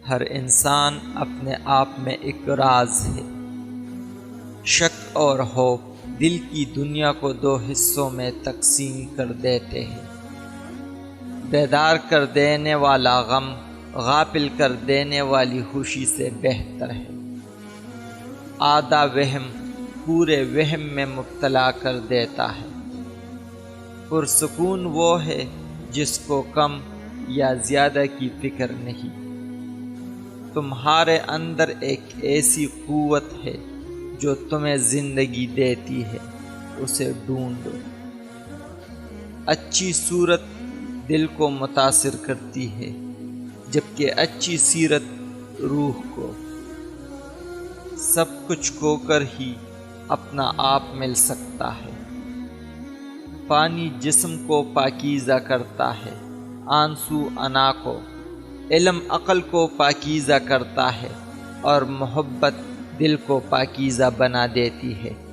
ہر انسان اپنے آپ میں ایک راز ہے۔ شک اور خوف دل کی دنیا کو دو حصوں میں تقسیم کر دیتے ہیں۔ بیدار کر دینے والا غم غافل کر دینے والی خوشی سے بہتر ہے۔ آدھا وہم پورے وہم میں مبتلا کر دیتا ہے۔ پرسکون وہ ہے جس کو کم یا زیادہ کی فکر نہیں۔ تمہارے اندر ایک ایسی قوت ہے جو تمہیں زندگی دیتی ہے، اسے ڈھونڈو۔ اچھی صورت دل کو متاثر کرتی ہے، جبکہ اچھی سیرت روح کو۔ سب کچھ کھو کر ہی اپنا آپ مل سکتا ہے۔ پانی جسم کو پاکیزہ کرتا ہے، آنسو انا کو، علم عقل کو پاکیزہ کرتا ہے، اور محبت دل کو پاکیزہ بنا دیتی ہے۔